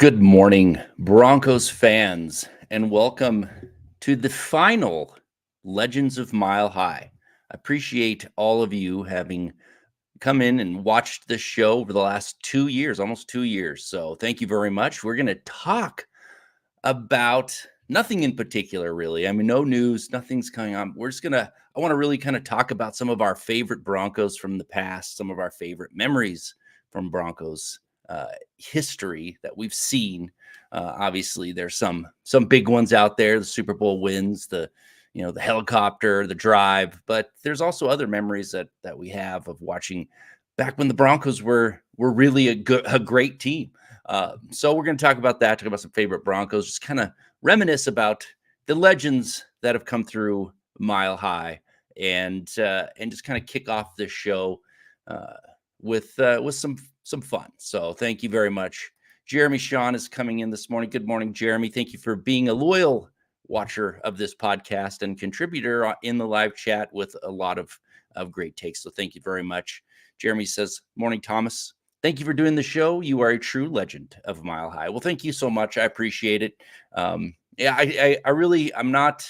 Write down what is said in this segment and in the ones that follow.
Good morning, Broncos fans, and welcome to the final Legends of Mile High. I appreciate all of you having come in and watched this show over the last 2 years, almost 2 years. So, thank you very much. We're going to talk about nothing in particular, really. I mean, no news, nothing's coming on. I want to really kind of talk about some of our favorite Broncos from the past, some of our favorite memories from Broncos history that we've seen. Obviously, there's some big ones out there, the Super Bowl wins, the helicopter, the drive, but there's also other memories that we have of watching back when the Broncos were really a great team. So we're going to talk about that, talk about some favorite Broncos, just kind of reminisce about the legends that have come through Mile High, and just kind of kick off this show uh, with some fun. So thank you very much. Jeremy Sean is coming in this morning. Good morning, Jeremy. Thank you for being a loyal watcher of this podcast and contributor in the live chat with a lot of great takes. So thank you very much. Jeremy says, "Morning, Thomas. Thank you for doing the show. You are a true legend of Mile High." Well, thank you so much. I appreciate it. Yeah, I really, I'm not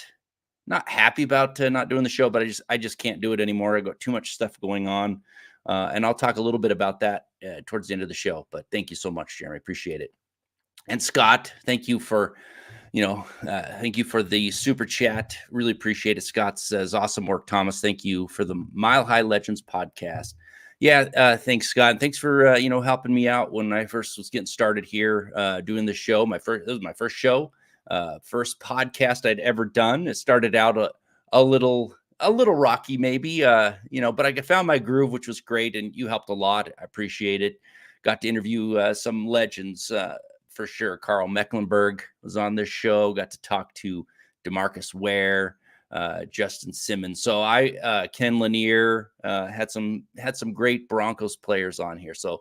happy about not doing the show, but I just can't do it anymore. I got too much stuff going on, and I'll talk a little bit about that towards the end of the show. But thank you so much, Jeremy. Appreciate it. And Scott, thank you for the super chat. Really appreciate it. Scott says, "Awesome work, Thomas. Thank you for the Mile High Legends podcast." Yeah, thanks, Scott. And thanks for helping me out when I first was getting started here doing the show. This was my first show, first podcast I'd ever done. It started out a little rocky, maybe, but I found my groove, which was great, and you helped a lot. I appreciate it. Got to interview some legends. For sure. Carl Mecklenburg was on this show. Got to talk to DeMarcus Ware, Justin Simmons. So Ken Lanier had some great Broncos players on here. So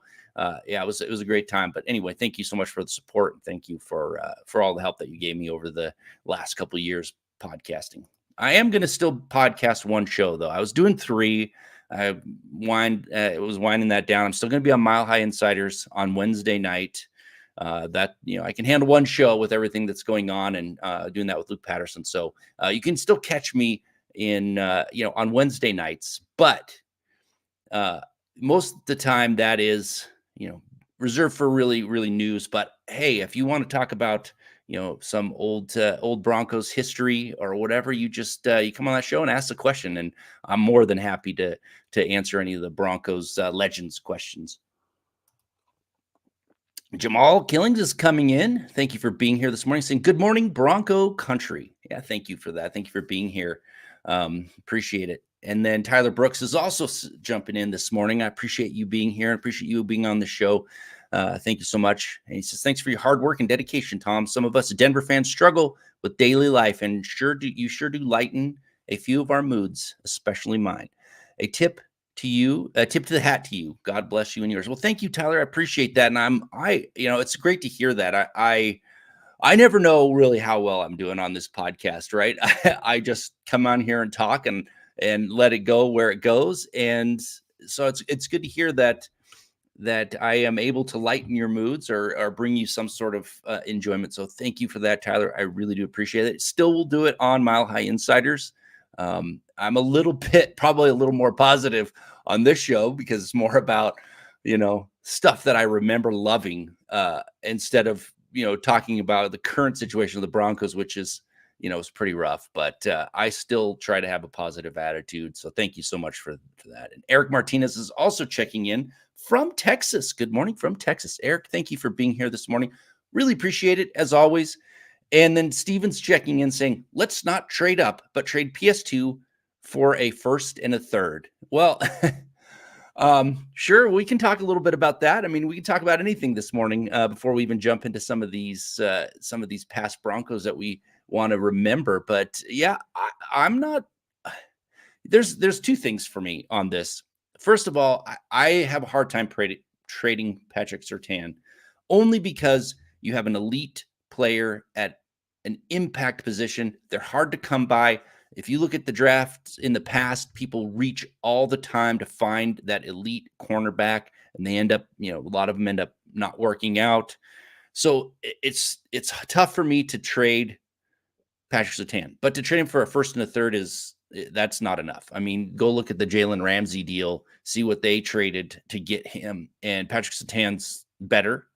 yeah, it was a great time. But anyway, thank you so much for the support, and thank you for all the help that you gave me over the last couple of years podcasting. I am going to still podcast one show though. I was doing three. I was winding that down. I'm still going to be on Mile High Insiders on Wednesday night. I can handle one show with everything that's going on, and doing that with Luke Patterson. So you can still catch me in on Wednesday nights, but most of the time that is reserved for really news. But hey, if you want to talk about some old Broncos history or whatever, you just you come on that show and ask the question, and I'm more than happy to answer any of the Broncos legends questions. Jamal Killings is coming in. Thank you for being here this morning, saying, "Good morning, Bronco country." Yeah, thank you for that. Thank you for being here. Appreciate it. And then Tyler Brooks is also jumping in this morning. I appreciate you being here. I appreciate you being on the show. Thank you so much. And he says, "Thanks for your hard work and dedication, Tom. Some of us Denver fans struggle with daily life, and you sure do lighten a few of our moods, especially mine. A tip to you, a tip to the hat to you. God bless you and yours." Well, thank you, Tyler. I appreciate that. And it's great to hear that. I never know really how well I'm doing on this podcast, right? I just come on here and talk and let it go where it goes. And so it's good to hear that I am able to lighten your moods or bring you some sort of enjoyment. So thank you for that, Tyler. I really do appreciate it. Still will do it on Mile High Insiders. I'm probably a little more positive on this show because it's more about, stuff that I remember loving, instead of, talking about the current situation of the Broncos, which is, is pretty rough, but I still try to have a positive attitude. So thank you so much for that. And Eric Martinez is also checking in from Texas. Good morning from Texas. Eric, thank you for being here this morning. Really appreciate it as always. And then Steven's checking in saying, "Let's not trade up, but trade PS2 for a first and a third." Well, sure, we can talk a little bit about that. I mean, we can talk about anything this morning before we even jump into some of these past Broncos that we want to remember. But yeah, I'm not. There's two things for me on this. First of all, I have a hard time trading Patrick Surtain, only because you have an elite player at an impact position. They're hard to come by. If you look at the drafts in the past, people reach all the time to find that elite cornerback, and they end up, a lot of them end up not working out. So it's tough for me to trade Patrick Surtain, but to trade him for a first and a third that's not enough. I mean, go look at the Jalen Ramsey deal, see what they traded to get him, and Patrick Surtain's better,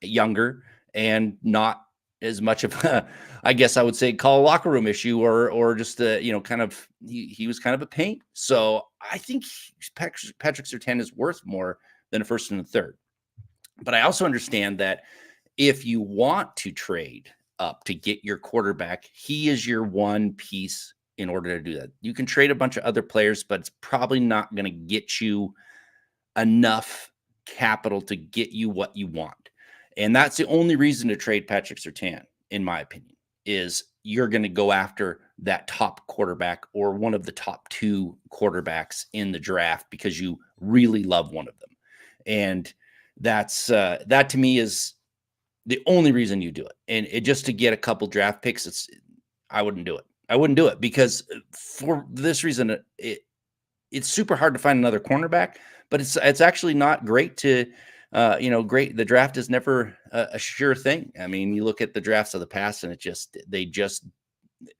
younger, and not as much of a, I guess I would say, call a locker room issue or just kind of he was kind of a pain. So I think Patrick Surtain is worth more than a first and a third. But I also understand that if you want to trade up to get your quarterback, he is your one piece in order to do that. You can trade a bunch of other players, but it's probably not going to get you enough capital to get you what you want. And that's the only reason to trade Patrick Surtain, in my opinion, is you're going to go after that top quarterback or one of the top two quarterbacks in the draft because you really love one of them. And that to me is the only reason you do it. And just to get a couple draft picks, I wouldn't do it. I wouldn't do it because for this reason, it's super hard to find another cornerback, but it's actually not great to, great. The draft is never a sure thing. I mean, you look at the drafts of the past and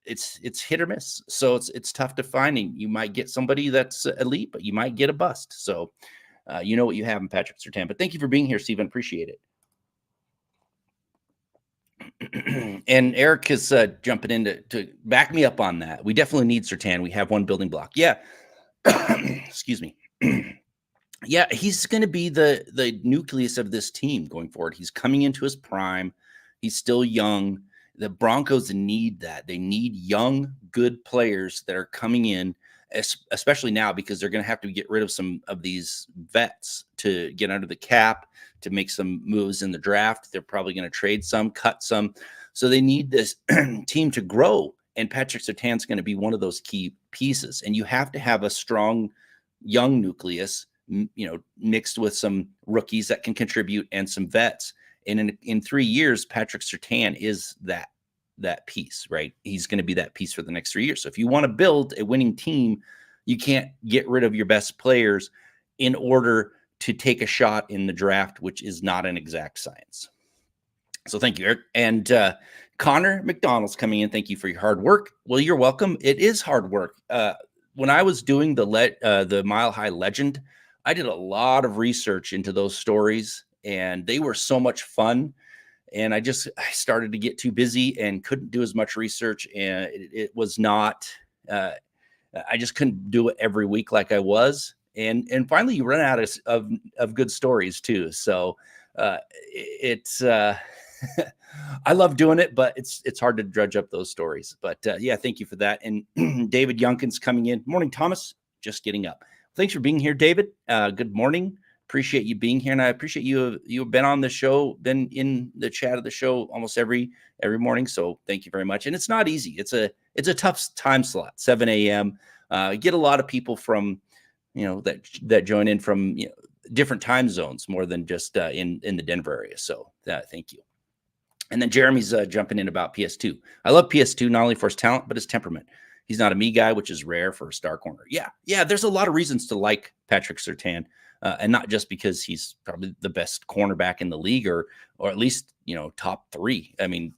it's hit or miss. So it's tough to find. You might get somebody that's elite, but you might get a bust. So you know what you have in Patrick Surtain. But thank you for being here, Stephen. Appreciate it. And Eric is jumping in to back me up on that. We definitely need Surtain. We have one building block. Yeah. Excuse me. Yeah, he's going to be the nucleus of this team going forward. He's coming into his prime. He's still young. The Broncos need that. They need young, good players that are coming in, especially now because they're going to have to get rid of some of these vets to get under the cap, to make some moves in the draft. They're probably going to trade some, cut some. So they need this team to grow. And Patrick Surtain's going to be one of those key pieces. And you have to have a strong young nucleus, mixed with some rookies that can contribute and some vets. And in 3 years, Patrick Surtain is that piece, right? He's going to be that piece for the next 3 years. So if you want to build a winning team, you can't get rid of your best players in order to take a shot in the draft, which is not an exact science. So thank you, Eric. And Connor McDonald's coming in. Thank you for your hard work. Well, you're welcome. It is hard work. When I was doing the Mile High Legend, I did a lot of research into those stories, and they were so much fun. And I started to get too busy and couldn't do as much research. And it was not, I just couldn't do it every week like I was. And finally you run out of good stories too. So it's, I love doing it, but it's hard to dredge up those stories. But yeah, thank you for that. And David Youngkin's coming in. Morning, Thomas. Just getting up. Thanks for being here, David. Good morning. Appreciate you being here, and I appreciate you've been on the show, been in the chat of the show almost every morning. So thank you very much. And it's not easy. It's a tough time slot, 7 a.m. Get a lot of people from that join in from different time zones more than just in the Denver area. So thank you. And then Jeremy's jumping in about PS2. I love PS2 not only for his talent but his temperament. He's not a me guy, which is rare for a star corner. Yeah. There's a lot of reasons to like Patrick Surtain. And not just because he's probably the best cornerback in the league or at least, top three. I mean,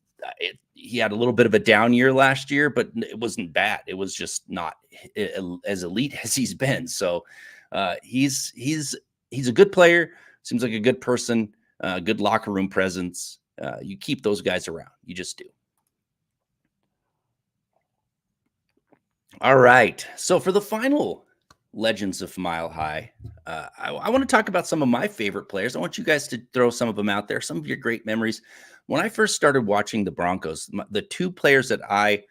he had a little bit of a down year last year, but it wasn't bad. It was just not as elite as he's been. So he's a good player. Seems like a good person, good locker room presence. You keep those guys around. You just do. All right. So for the final Legends of Mile High, I want to talk about some of my favorite players. I want you guys to throw some of them out there, some of your great memories. When I first started watching the Broncos, the two players that I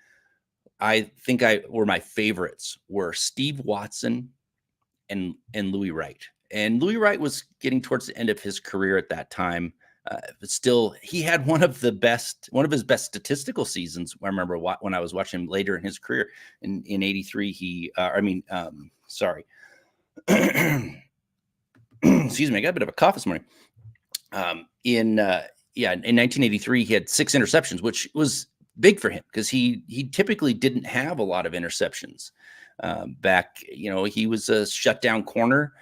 think were my favorites were Steve Watson and Louis Wright. And Louis Wright was getting towards the end of his career at that time. But still, he had one of his best statistical seasons. I remember when I was watching him later in his career in '83. Sorry. Excuse me. I got a bit of a cough this morning. In 1983, he had 6 interceptions, which was big for him because he typically didn't have a lot of interceptions. back. He was a shutdown corner.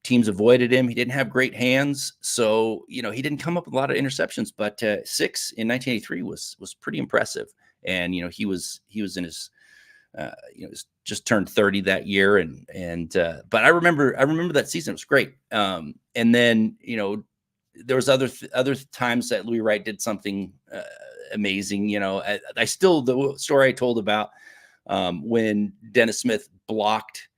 Teams avoided him. He didn't have great hands, so he didn't come up with a lot of interceptions. But 6 in 1983 was pretty impressive. And he was in his just turned 30 that year, and but I remember that season. It was great. And then there was other times that Louis Wright did something amazing. I still, the story I told about when Dennis Smith blocked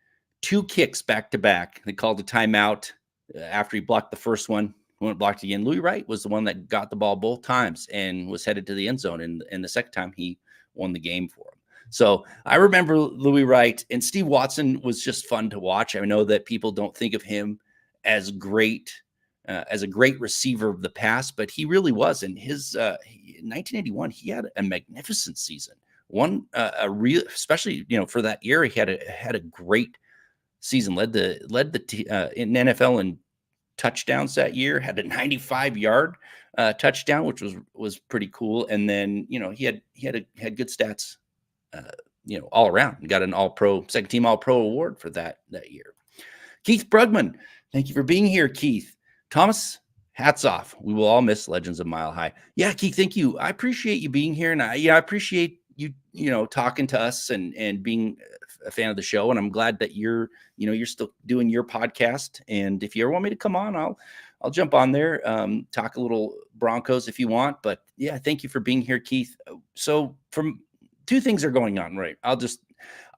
2 kicks back to back. They called a timeout after he blocked the first one. Went blocked again. Louis Wright was the one that got the ball both times and was headed to the end zone. And the second time he won the game for him. So I remember Louis Wright, and Steve Watson was just fun to watch. I know that people don't think of him as a great receiver of the past, but he really was. In his 1981, he had a magnificent season. One especially for that year, he had a great season. Led the in NFL in touchdowns that year. Had a 95-yard touchdown, which was pretty cool. And then he had good stats all around. He got an All-Pro, second team All-Pro award for that year. Keith Brugman, thank you for being here, Keith. Thomas, hats off. We will all miss Legends of Mile High. Yeah, Keith, thank you. I appreciate you being here, and I appreciate you talking to us and being a fan of the show. And I'm glad that you're still doing your podcast. And if you ever want me to come on, I'll jump on there, talk a little Broncos if you want. But yeah, thank you for being here, Keith. So from 2 things are going on, right?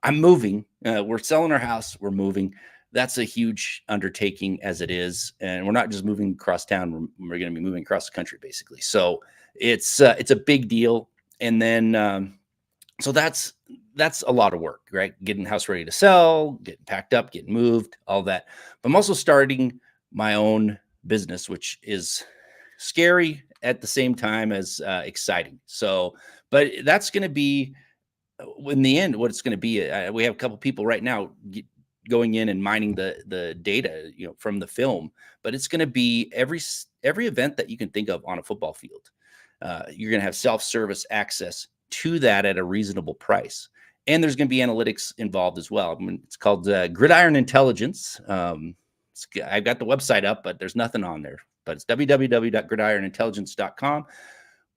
I'm moving. We're selling our house. We're moving. That's a huge undertaking as it is. And we're not just moving across town. We're going to be moving across the country, basically. So it's a big deal. And then, so that's a lot of work, right? Getting the house ready to sell, getting packed up, getting moved, all that. But I'm also starting my own business, which is scary at the same time as exciting. So, but that's going to be, in the end, what it's going to be. We have a couple people right now going in and mining the data, from the film, but it's going to be every event that you can think of on a football field. You're going to have self-service access to that at a reasonable price. And there's going to be analytics involved as well. It's called Gridiron Intelligence. I've got the website up, but there's nothing on there. But it's www.gridironintelligence.com.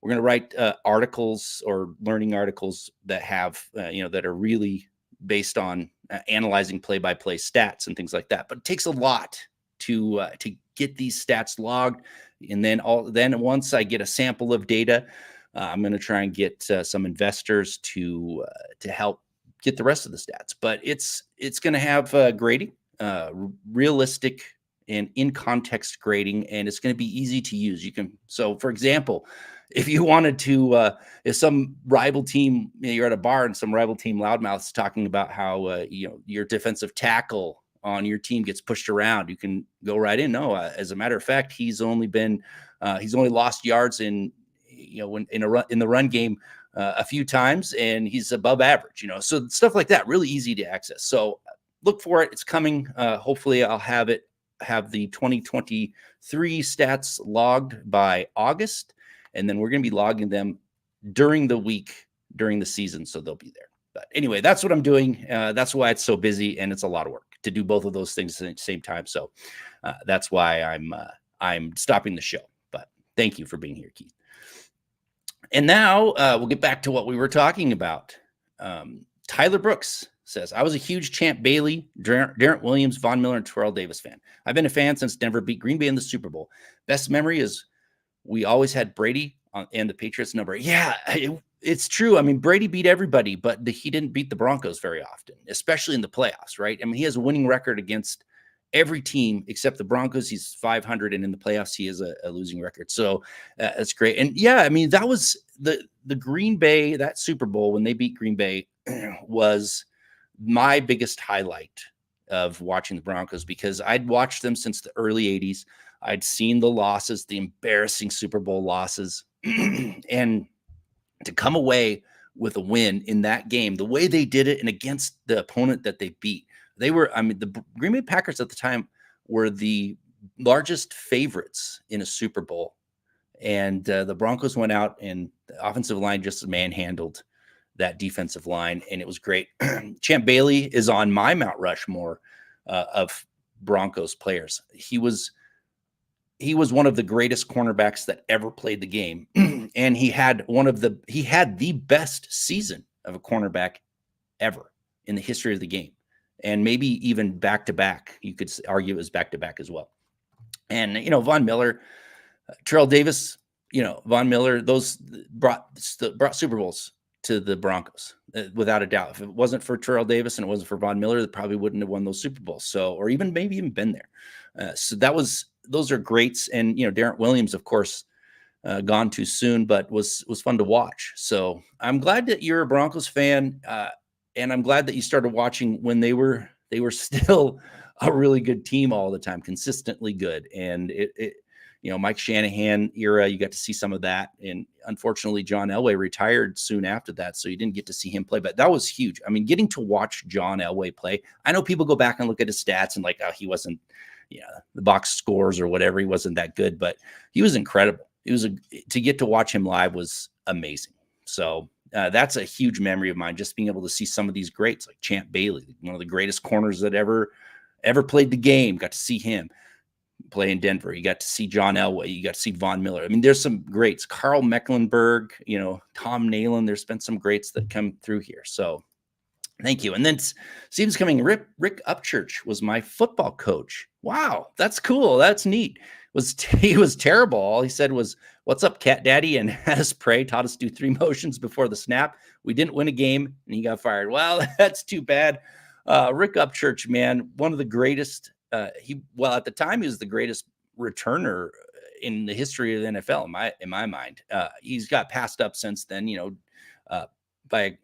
We're going to write articles or learning articles that have, that are really based on analyzing play-by-play stats and things like that. But it takes a lot to get these stats logged. And then once I get a sample of data, I'm going to try and get some investors to help get the rest of the stats. But it's going to have grading, realistic and in context grading, and it's going to be easy to use. So for example, if you wanted to, if some rival team, you're at a bar and some rival team loudmouth's talking about how your defensive tackle on your team gets pushed around, you can go right in. No, as a matter of fact, he's only lost yards in the run game a few times, and he's above average. So stuff like that, really easy to access. So look for it. It's coming. Hopefully, I'll have the 2023 stats logged by August. And then we're going to be logging them during the week, during the season. So they'll be there. But anyway, that's what I'm doing. That's why it's so busy, and it's a lot of work to do both of those things at the same time. So that's why I'm stopping the show. But thank you for being here, Keith. And now we'll get back to what we were talking about. Tyler Brooks says, I was a huge Champ Bailey, Darrent Williams, Von Miller, and Terrell Davis fan. I've been a fan since Denver beat Green Bay in the Super Bowl. Best memory is we always had Brady and the Patriots number. Yeah, it's true. I mean, Brady beat everybody, but he didn't beat the Broncos very often, especially in the playoffs, right? I mean, he has a winning record against every team except the Broncos. He's 500, and in the playoffs, he has a losing record. So that's great. And yeah, I mean, that was the Green Bay, that Super Bowl when they beat Green Bay was my biggest highlight of watching the Broncos, because I'd watched them since the early 80s. I'd seen the losses, the embarrassing Super Bowl losses, and to come away with a win in that game, the way they did it and against the opponent that they beat, the Green Bay Packers at the time were the largest favorites in a Super Bowl. And the Broncos went out, and the offensive line just manhandled that defensive line, and it was great. Champ Bailey is on my Mount Rushmore of Broncos players. He was one of the greatest cornerbacks that ever played the game, and he had the best season of a cornerback ever in the history of the game, and maybe even back to back. You could argue it was back to back as well. And Von Miller, Terrell Davis, Von Miller, those brought Super Bowls to the Broncos without a doubt. If it wasn't for Terrell Davis and it wasn't for Von Miller, they probably wouldn't have won those Super Bowls. So, or maybe even been there. So those are greats. And Darren Williams, of course, gone too soon, but was fun to watch. So I'm glad that you're a Broncos fan, and I'm glad that you started watching when they were still a really good team all the time, consistently good. And Mike Shanahan era, you got to see some of that. And unfortunately, John Elway retired soon after that, so you didn't get to see him play. But that was huge. I mean, getting to watch John Elway play. I know people go back and look at his stats and like, oh, he wasn't, the box scores or whatever, he wasn't that good, but he was incredible. To get to watch him live was amazing. So that's a huge memory of mine, just being able to see some of these greats like Champ Bailey, one of the greatest corners that ever played the game. Got to see him play in Denver. You got to see John Elway. You got to see Von Miller. I mean, there's some greats. Carl Mecklenburg, Tom Nalen. There's been some greats that come through here. So thank you. And then Steven's coming. Rick Upchurch was my football coach. Wow, that's cool. That's neat. He was terrible. All he said was, "What's up, cat daddy?" and had us pray, taught us to do 3 motions before the snap. We didn't win a game and he got fired. Well, that's too bad. Rick Upchurch, man, one of the greatest. At the time, he was the greatest returner in the history of the NFL. In my mind, he's got passed up since then. By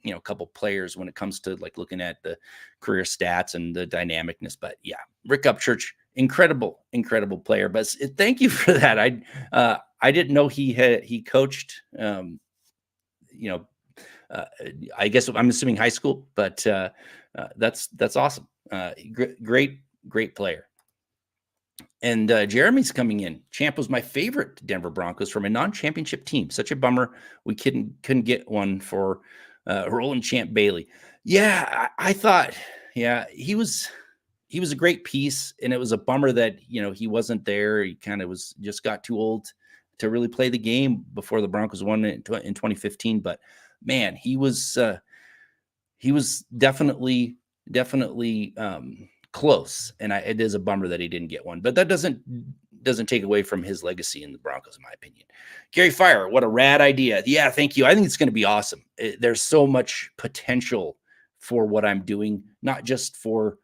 a couple players when it comes to like looking at the career stats and the dynamicness. But yeah, Rick Upchurch, incredible player. But thank you for that. I didn't know he coached. I guess I'm assuming high school, but that's awesome. Great player. And Jeremy's coming in. Champ was my favorite Denver Broncos from a non-championship team. Such a bummer we couldn't get one for Roland Champ Bailey. Yeah, I thought, he was a great piece, and it was a bummer that he wasn't there. He kind of just got too old to really play the game before the Broncos won in 2015. But man, he was definitely close, and it is a bummer that he didn't get one. But that doesn't take away from his legacy in the Broncos, in my opinion. Gary Fire, what a rad idea. Yeah, thank you. I think it's going to be awesome. There's so much potential for what I'm doing, not just for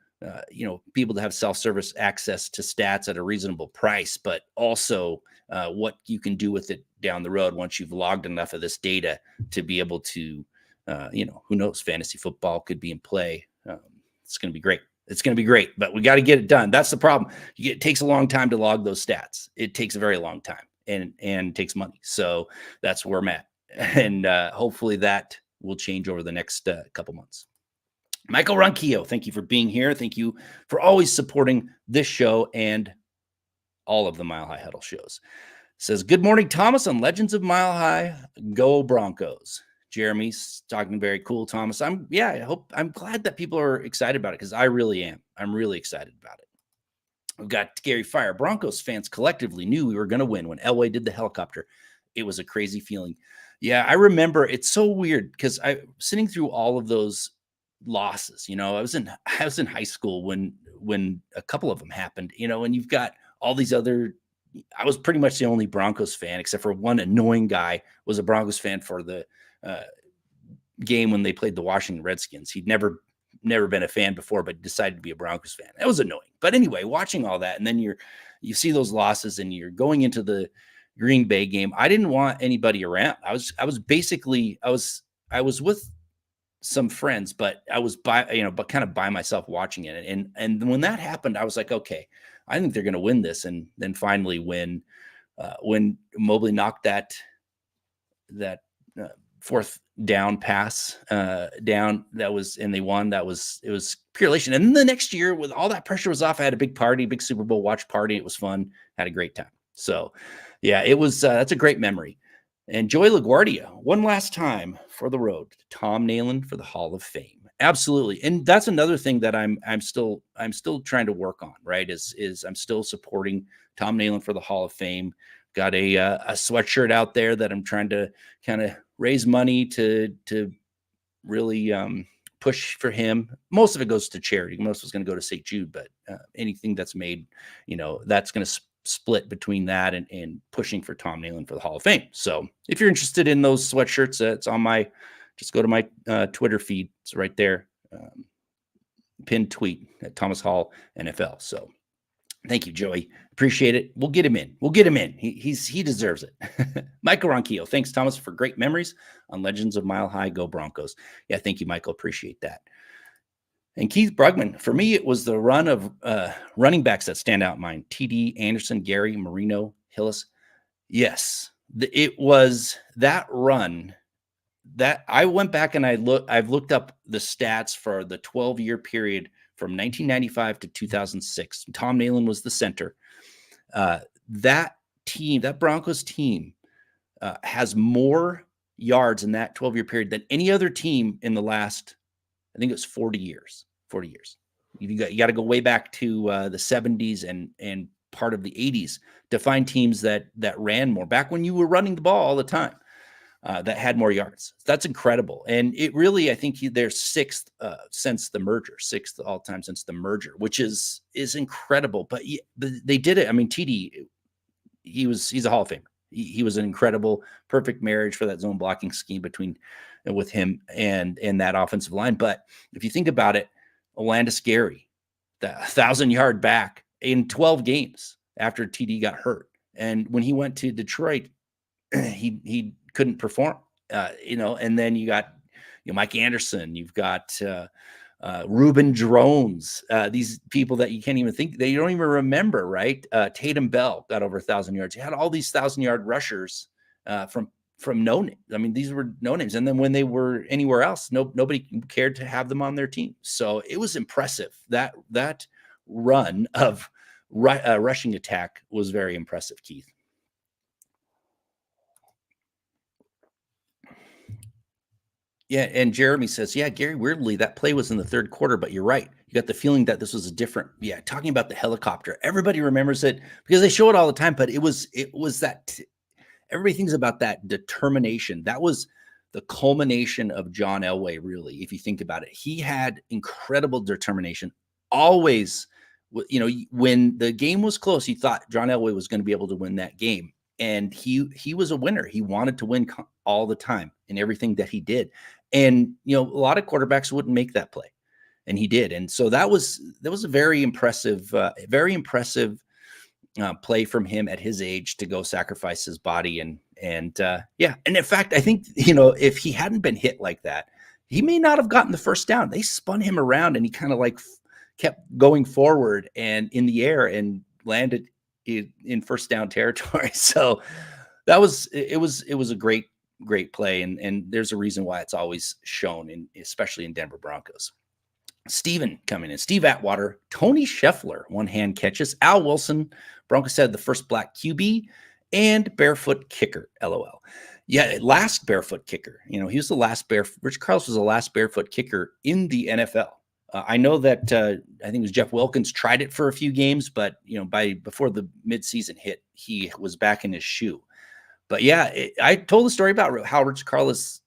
people to have self-service access to stats at a reasonable price, but also what you can do with it down the road once you've logged enough of this data to be able to, who knows, fantasy football could be in play. It's going to be great. It's going to be great, but we got to get it done. That's the problem. It takes a long time to log those stats. It takes a very long time and takes money. So that's where I'm at. And hopefully that will change over the next couple months. Michael Ronquillo, thank you for being here. Thank you for always supporting this show and all of the Mile High Huddle shows. Says, good morning, Thomas, on Legends of Mile High. Go Broncos. Jeremy's talking very cool, Thomas. I'm glad that people are excited about it, because I really am. I'm really excited about it. We've got Gary Fire. Broncos fans collectively knew we were going to win when Elway did the helicopter. It was a crazy feeling. Yeah, I remember. It's so weird because I sitting through all of those losses. I was in high school when a couple of them happened. And you've got all these other. I was pretty much the only Broncos fan, except for one annoying guy was a Broncos fan for the game when they played the Washington Redskins. He'd never been a fan before, but decided to be a Broncos fan. That was annoying. But anyway, watching all that, and then you see those losses, and you're going into the Green Bay game. I didn't want anybody around. I was with some friends, but I was but kind of by myself watching it. And when that happened, I was like, okay, I think they're going to win this. And then finally, when Mobley knocked that fourth down pass down, and they won. It was pure elation. And then the next year, with all that pressure was off, I had a big party, big Super Bowl watch party. It was fun. Had a great time. So yeah, it was, that's a great memory. And Joey LaGuardia, one last time for the road. Tom Nalen for the Hall of Fame. Absolutely. And that's another thing that I'm still trying to work on, right? Is I'm still supporting Tom Nalen for the Hall of Fame. Got a sweatshirt out there that I'm trying to kind of raise money to really push for him. Most of it goes to charity. Most of it's going to go to St. Jude, but anything that's made, that's going to split between that and pushing for Tom Nalen for the Hall of Fame. So if you're interested in those sweatshirts, it's on just go to my Twitter feed. It's right there. Pinned tweet at Thomas Hall NFL. So thank you, Joey. Appreciate it. We'll get him in. He deserves it. Michael Ronquillo. Thanks, Thomas, for great memories on Legends of Mile High. Go Broncos. Yeah, thank you, Michael. Appreciate that. And Keith Brugman. For me, it was the run of running backs that stand out in mind. TD, Anderson, Gary, Marino, Hillis. Yes, it was that run that I went back and I've looked up the stats for the 12-year period from 1995 to 2006. Tom Nalen was the center. That Broncos team, has more yards in that 12-year period than any other team in the last, I think it was 40 years. 40 years. You got to go way back to the 70s and part of the 80s to find teams that ran more. Back when you were running the ball all the time. That had more yards. That's incredible. And it really, I think they're sixth since the merger, sixth all time since the merger, which is incredible. But they did it. I mean, TD, he's a Hall of Famer. He was an incredible, perfect marriage for that zone blocking scheme with him and that offensive line. But if you think about it, Olandis Gary, the 1,000-yard back in 12 games after TD got hurt. And when he went to Detroit, he couldn't perform, and then you got, Mike Anderson, you've got Reuben Drones, these people that you can't even think, they don't even remember, right? Tatum Bell got over 1,000 yards. You had all these 1,000-yard rushers from no name. I mean, these were no names. And then when they were anywhere else, nobody cared to have them on their team. So it was impressive. That run of rushing attack was very impressive, Keith. Yeah, and Jeremy says, yeah, Gary, weirdly, that play was in the third quarter, but you're right. You got the feeling that this was a different, talking about the helicopter. Everybody remembers it because they show it all the time, but it was that everybody thinks about that determination. That was the culmination of John Elway, really, if you think about it. He had incredible determination. Always, when the game was close, he thought John Elway was going to be able to win that game. And he was a winner. He wanted to win all the time in everything that he did. And, a lot of quarterbacks wouldn't make that play, and he did. And so that was a very impressive play from him at his age to go sacrifice his body. And in fact, I think, if he hadn't been hit like that, he may not have gotten the first down. They spun him around and he kind of kept going forward and in the air and landed in first down territory. So it was a great play. And there's a reason why it's always shown especially in Denver Broncos. Steven coming in, Steve Atwater, Tony Scheffler, one-hand catches, Al Wilson, Broncos had the first black QB and barefoot kicker, LOL. Yeah, last barefoot kicker. He was the last Rich Carlos was the last barefoot kicker in the NFL. I know that I think it was Jeff Wilkins tried it for a few games, but before the midseason hit, he was back in his shoe. But yeah, I told the story about how Rich Carlos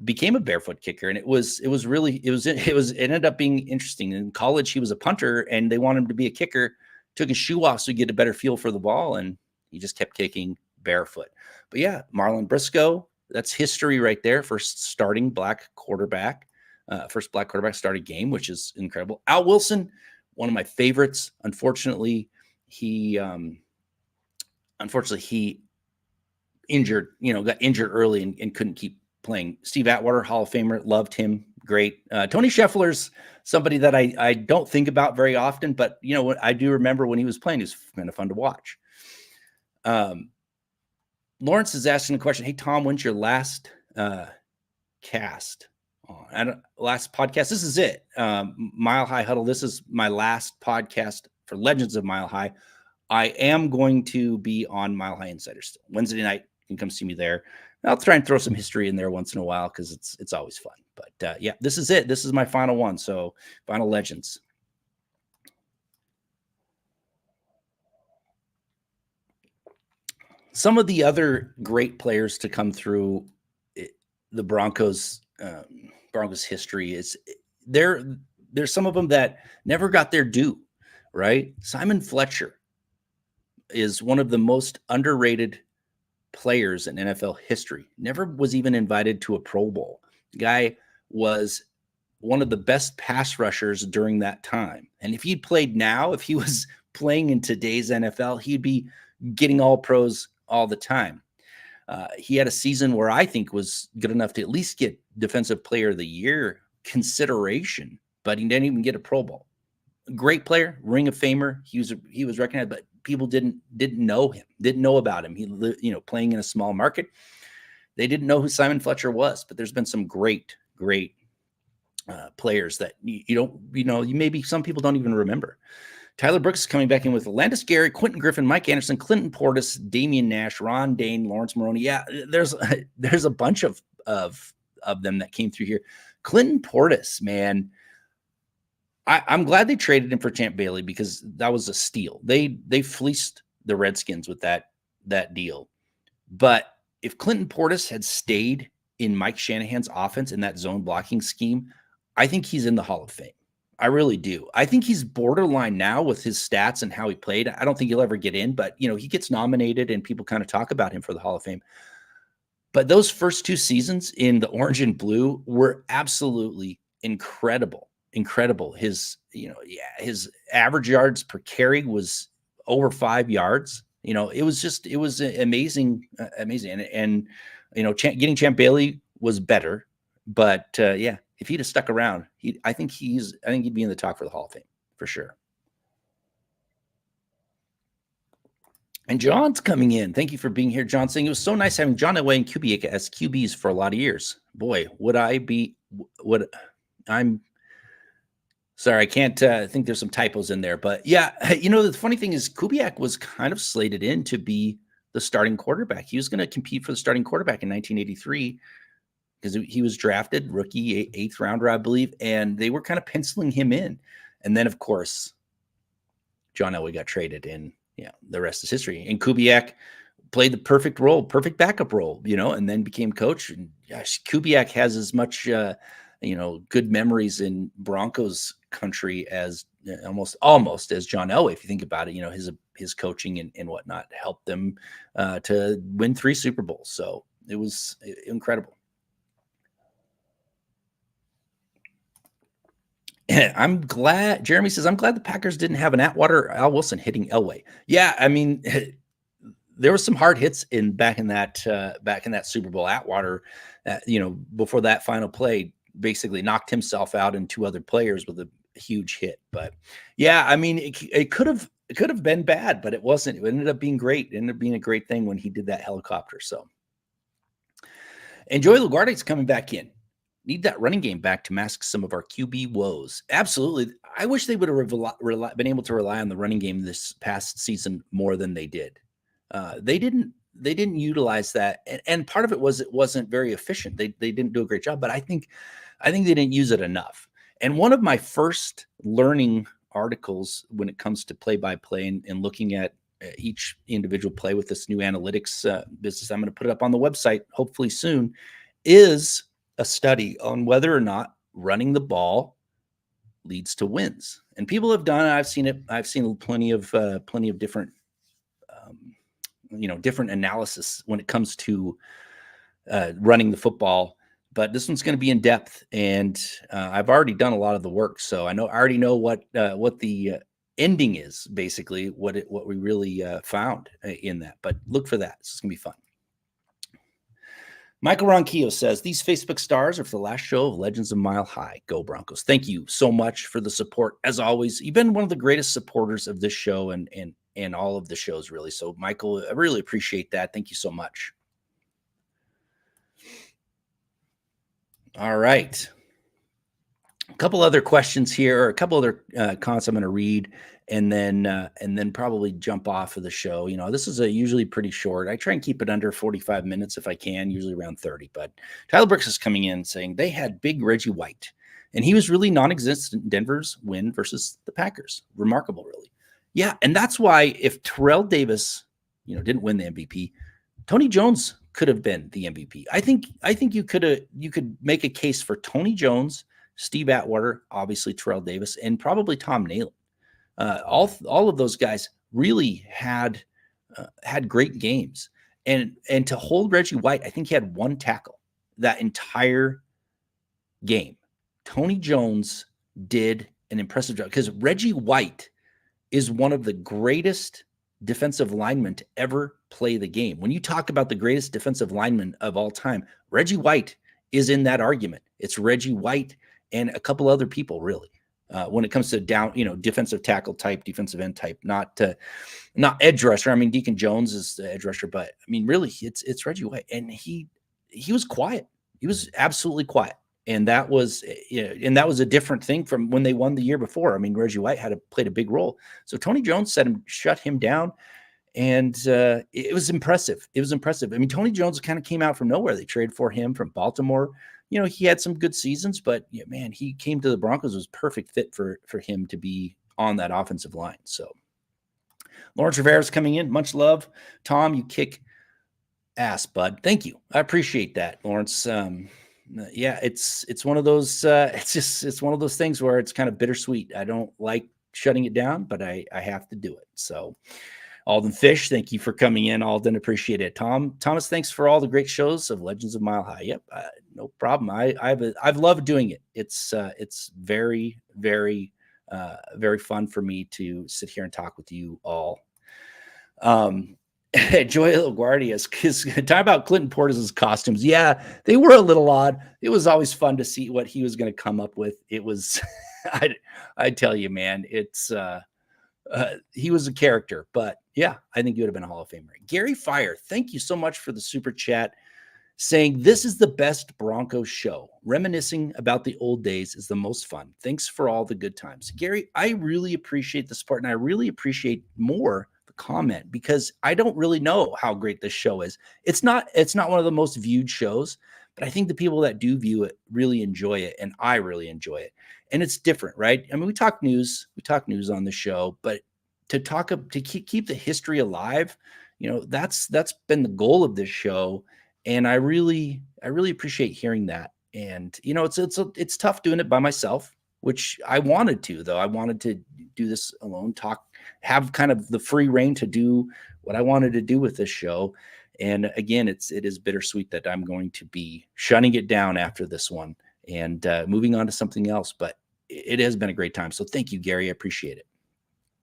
became a barefoot kicker, and it ended up being interesting. In college, he was a punter, and they wanted him to be a kicker. Took his shoe off so he could get a better feel for the ball, and he just kept kicking barefoot. But yeah, Marlon Briscoe, that's history right there. First black quarterback started game, which is incredible. Al Wilson, one of my favorites. Unfortunately, he got injured early and couldn't keep playing. Steve Atwater, Hall of Famer, loved him. Great. Tony Scheffler's somebody that I don't think about very often, but I do remember when he was playing, he was kind of fun to watch. Lawrence is asking a question. Hey, Tom, when's your last cast? Last podcast. This is it. Mile High Huddle. This is my last podcast for Legends of Mile High. I am going to be on Mile High Insider still Wednesday night, can come see me there. I'll try and throw some history in there once in a while because it's always fun. But yeah, this is it. This is my final one. So final legends. Some of the other great players to come through the Broncos history is there. There's some of them that never got their due. Right, Simon Fletcher is one of the most underrated players in NFL history. Never was even invited to a Pro Bowl. The guy was one of the best pass rushers during that time. And if he'd played now, if he was playing in today's NFL, he'd be getting all pros all the time. He had a season where I think was good enough to at least get Defensive Player of the Year consideration, but he didn't even get a Pro Bowl. Great player, Ring of Famer. He was recognized, but people didn't know him, didn't know about him. He lived, playing in a small market. They didn't know who Simon Fletcher was. But there's been some great players that maybe some people don't even remember. Tyler Brooks is coming back in with Landis Gary, Quentin Griffin, Mike Anderson, Clinton Portis, Damian Nash, Ron Dane, Lawrence Maroney. Yeah, there's a bunch of them that came through here. Clinton Portis, man. I'm glad they traded him for Champ Bailey because that was a steal. They fleeced the Redskins with that deal. But if Clinton Portis had stayed in Mike Shanahan's offense in that zone blocking scheme, I think he's in the Hall of Fame. I really do. I think he's borderline now with his stats and how he played. I don't think he'll ever get in, but he gets nominated and people kind of talk about him for the Hall of Fame. But those first 2 seasons in the orange and blue were absolutely incredible. His average yards per carry was over 5 yards. It was amazing. And getting Champ Bailey was better, but yeah, if he'd have stuck around, I think he'd be in the talk for the Hall of Fame for sure. And John's coming in. Thank you for being here, John. Saying it was so nice having John Elway and Kubiak as QBs for a lot of years. Boy, I'm sorry, I can't think there's some typos in there, but yeah, the funny thing is Kubiak was kind of slated in to be the starting quarterback. He was going to compete for the starting quarterback in 1983 because he was drafted rookie 8th rounder, I believe, and they were kind of penciling him in. And then, of course, John Elway got traded, and the rest is history. And Kubiak played the perfect role, perfect backup role, and then became coach. And gosh, Kubiak has as much good memories in Broncos country as almost as John Elway. If you think about it, his coaching and whatnot helped them to win 3 Super Bowls. So it was incredible. Jeremy says, I'm glad the Packers didn't have an Atwater or Al Wilson hitting Elway. Yeah, I mean, there were some hard hits back in that Super Bowl. Atwater, before that final play, basically knocked himself out and 2 other players with a huge hit. But yeah, I mean, it could have been bad, but it wasn't. It ended up being great. It ended up being a great thing when he did that helicopter. So, and Joey LaGuardia's coming back in. Need that running game back to mask some of our QB woes. Absolutely. I wish they would have been able to rely on the running game this past season more than they did. They didn't utilize that. And part of it was it wasn't very efficient. They didn't do a great job, but I think they didn't use it enough. And one of my first learning articles when it comes to play-by-play and looking at each individual play with this new analytics business, I'm going to put it up on the website hopefully soon, is a study on whether or not running the ball leads to wins. And people have done it. I've seen it. I've seen plenty of different, different analysis when it comes to running the football. But this one's going to be in depth, and I've already done a lot of the work, so I already know what the ending is. Basically, what we really found in that. But look for that. This is going to be fun. Michael Ronquillo says, these Facebook stars are for the last show of Legends of Mile High. Go Broncos. Thank you so much for the support. As always, you've been one of the greatest supporters of this show and all of the shows, really. So, Michael, I really appreciate that. Thank you so much. All right. couple other questions here, or a couple other comments I'm going to read, and then probably jump off of the show. This is usually pretty short. I try and keep it under 45 minutes if I can, usually around 30. But Tyler Brooks is coming in saying they had big Reggie White, and he was really non-existent in Denver's win versus the Packers. Remarkable, really. Yeah, and that's why if Terrell Davis, didn't win the MVP, Tony Jones could have been the MVP. I think you could make a case for Tony Jones, Steve Atwater, obviously Terrell Davis, and probably Tom Nalen. All of those guys really had great games, and to hold Reggie White, I think he had one tackle that entire game. Tony Jones did an impressive job because Reggie White is one of the greatest defensive linemen to ever play the game. When you talk about the greatest defensive lineman of all time, Reggie White is in that argument. It's Reggie White and a couple other people, really, when it comes to down, defensive tackle type, defensive end type, not edge rusher. I mean, Deacon Jones is the edge rusher, but I mean, really, it's Reggie White, and he was quiet. He was absolutely quiet. And that was, a different thing from when they won the year before. I mean, Reggie White played a big role. So Tony Jones shut him down, and it was impressive. It was impressive. I mean, Tony Jones kind of came out from nowhere. They traded for him from Baltimore. He had some good seasons, but man, he came to the Broncos. It was perfect fit for him to be on that offensive line. So Lawrence Rivera's coming in. Much love, Tom. You kick ass, bud. Thank you. I appreciate that, Lawrence. Yeah, it's one of those. It's one of those things where it's kind of bittersweet. I don't like shutting it down, but I have to do it. So, Alden Fish, thank you for coming in. Alden, appreciate it. Thomas, thanks for all the great shows of Legends of Mile High. Yep, no problem. I've loved doing it. It's very, very, very fun for me to sit here and talk with you all. Joy LaGuardia, because talk about Clinton Portis' costumes. Yeah, they were a little odd. It was always fun to see what he was going to come up with. It was, I tell you, man, he was a character. But yeah, I think you would have been a Hall of Famer. Gary Fire, thank you so much for the super chat, saying this is the best Broncos show. Reminiscing about the old days is the most fun. Thanks for all the good times, Gary. I really appreciate the support, and I really appreciate more comment, because I don't really know how great this show is. It's not one of the most viewed shows, but I think the people that do view it really enjoy it, and I really enjoy it. And it's different, right? I mean, we talk news on the show, but to keep the history alive, that's been the goal of this show, and I really appreciate hearing that. And it's tough doing it by myself, which I wanted to, though. I wanted to do this alone, have kind of the free reign to do what I wanted to do with this show. And again, it is bittersweet that I'm going to be shutting it down after this one and moving on to something else. But it has been a great time. So thank you, Gary. I appreciate it.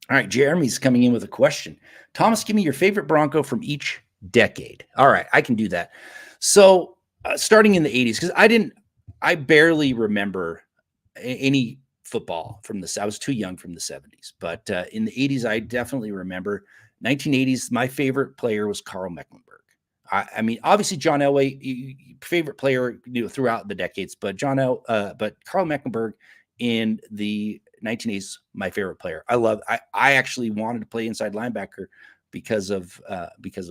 All right, Jeremy's coming in with a question. Thomas, give me your favorite Bronco from each decade. All right, I can do that. So starting in the 80s, because I barely remember any football from I was too young from the 70s, but in the 80s, I definitely remember. 1980s, my favorite player was Carl Mecklenburg. I mean, obviously John Elway, favorite player throughout the decades, but but Carl Mecklenburg in the 1980s, my favorite player. I actually wanted to play inside linebacker because of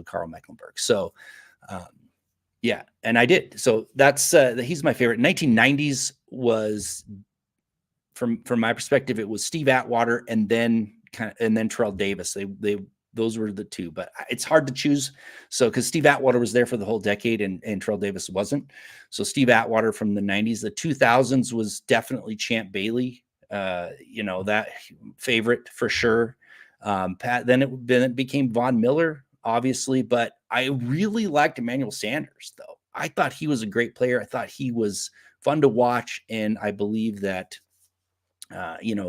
Carl Mecklenburg. So yeah, and I did. So that's he's my favorite. 1990s was, from my perspective, it was Steve Atwater and then Terrell Davis. Those were the two, but it's hard to choose. So because Steve Atwater was there for the whole decade and Terrell Davis wasn't. So Steve Atwater from the 90s. The 2000s was definitely Champ Bailey. That favorite for sure. Then it became Von Miller, obviously, but I really liked Emmanuel Sanders, though. I thought he was a great player. I thought he was fun to watch, and I believe that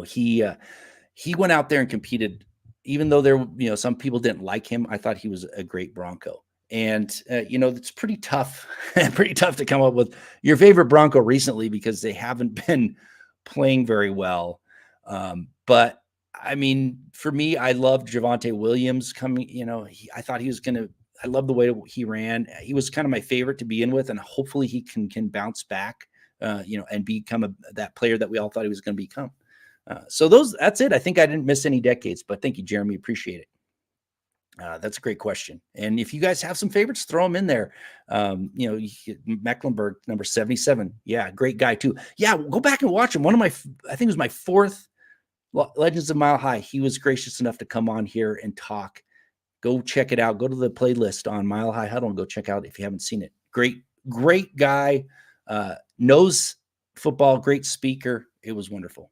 he went out there and competed, even though some people didn't like him. I thought he was a great Bronco. And it's pretty tough to come up with your favorite Bronco recently, because they haven't been playing very well. But I mean, for me, I loved Javonte Williams coming. I thought he was I love the way he ran. He was kind of my favorite to begin with, and hopefully he can bounce back and become that player that we all thought he was going to become. That's it. I think I didn't miss any decades, but thank you, Jeremy. Appreciate it. That's a great question. And if you guys have some favorites, throw them in there. Mecklenburg, number 77. Yeah, great guy too. Yeah, go back and watch him. I think it was my fourth Legends of Mile High. He was gracious enough to come on here and talk. Go check it out. Go to the playlist on Mile High Huddle and go check out if you haven't seen it. Great guy. Knows football, great speaker. It was wonderful.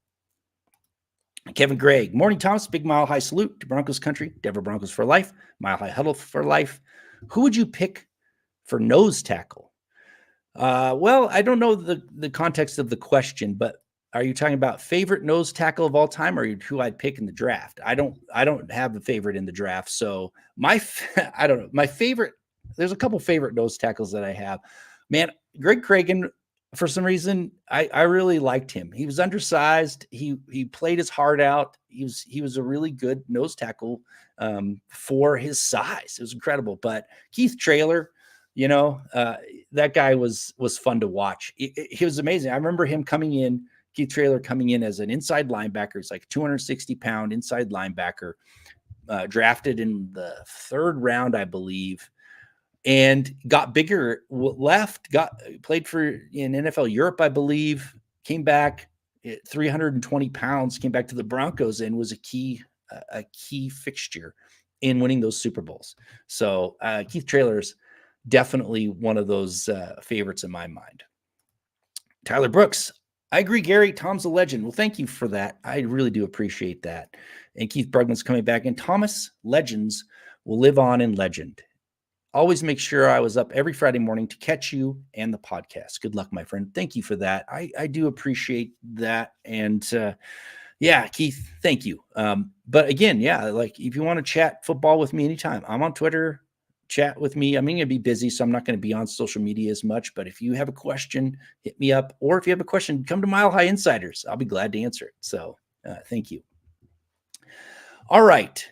Kevin Gregg, morning, Thomas. Big Mile High salute to Broncos country. Denver Broncos for life. Mile High Huddle for life. Who would you pick for nose tackle? Well, I don't know the context of the question, but are you talking about favorite nose tackle of all time, or who I'd pick in the draft? I don't have a favorite in the draft, so I don't know. My favorite. There's a couple favorite nose tackles that I have. Man, Greg Cragen. For some reason, I really liked him. He was undersized. He played his heart out. He was a really good nose tackle for his size. It was incredible. But Keith Traylor, that guy was fun to watch. He was amazing. I remember him Keith Traylor coming in as an inside linebacker. He's like 260-pound inside linebacker, drafted in the 3rd round, I believe. And got bigger, played in NFL Europe, I believe, came back at 320 pounds, came back to the Broncos and was a key fixture in winning those Super Bowls. So Keith Traylor's definitely one of those favorites in my mind. Tyler Brooks, I agree, Gary. Tom's a legend. Well, thank you for that. I really do appreciate that. And Keith Brugman's coming back. And Thomas, legends will live on in legend. Always make sure I was up every Friday morning to catch you and the podcast. Good luck, my friend. Thank you for that. I do appreciate that. And Keith, thank you. But again, like if you want to chat football with me anytime, I'm on Twitter, chat with me. I'm going to be busy, so I'm not going to be on social media as much. But if you have a question, hit me up. Or if you have a question, come to Mile High Insiders. I'll be glad to answer it. So thank you. All right.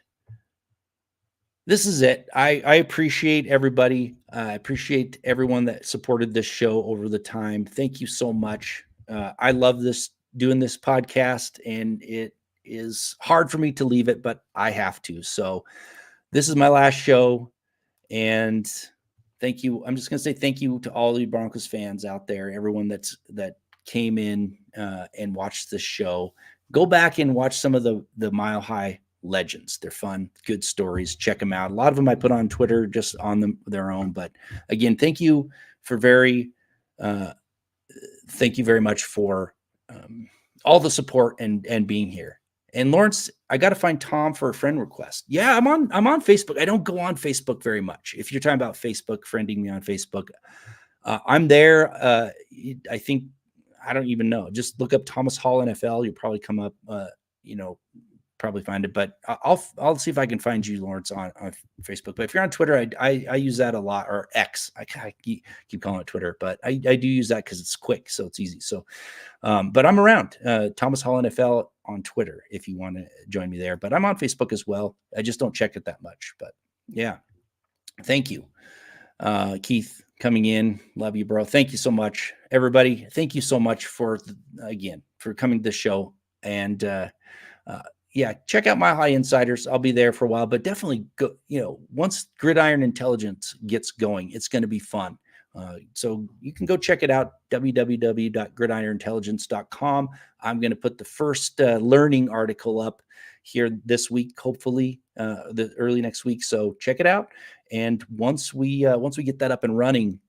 This is it. I appreciate everybody. I appreciate everyone that supported this show over the time. Thank you so much. I love doing this podcast, and it is hard for me to leave it, but I have to. So this is my last show, and thank you. I'm just going to say thank you to all the Broncos fans out there, everyone that came in and watched this show. Go back and watch some of the Mile High legends. They're fun, good stories. Check them out. A lot of them I put on Twitter just on their own. But again, thank you very much for all the support and being here. And Lawrence, I got to find Tom for a friend request. Yeah, I'm on Facebook. I don't go on Facebook very much. If you're talking about Facebook, friending me on Facebook, I'm there. I think, I don't even know. Just look up Thomas Hall NFL. You'll probably come up, probably find it, but I'll see if I can find you, Lawrence, on Facebook. But if you're on Twitter, I use that a lot, or X. I keep calling it Twitter, but I do use that because it's quick, so it's easy. So, but I'm around Thomas Hall NFL on Twitter if you want to join me there. But I'm on Facebook as well. I just don't check it that much. But yeah, thank you, Keith, coming in. Love you, bro. Thank you so much, everybody. Thank you so much for coming to the show. And check out Mile High Insiders. I'll be there for a while, but definitely go, once Gridiron Intelligence gets going, it's going to be fun. So you can go check it out, www.gridironintelligence.com. I'm going to put the first learning article up here this week, hopefully the early next week. So check it out. And once we get that up and running,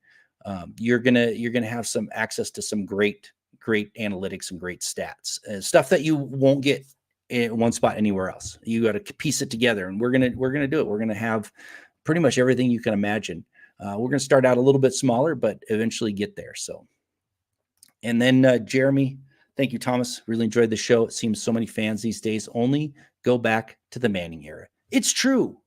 you're gonna have some access to some great analytics and great stats, stuff that you won't get in one spot anywhere else. You got to piece it together, and we're gonna do it. We're gonna have pretty much everything you can imagine. We're gonna start out a little bit smaller, but eventually get there. So, and then Jeremy, thank you, Thomas. Really enjoyed the show. It seems so many fans these days only go back to the Manning era. It's true,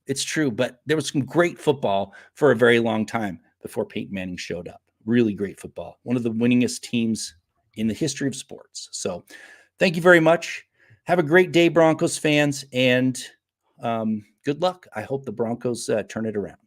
but there was some great football for a very long time before Peyton Manning showed up. Really great football. One of the winningest teams in the history of sports. So, thank you very much. Have a great day, Broncos fans, and good luck. I hope the Broncos turn it around.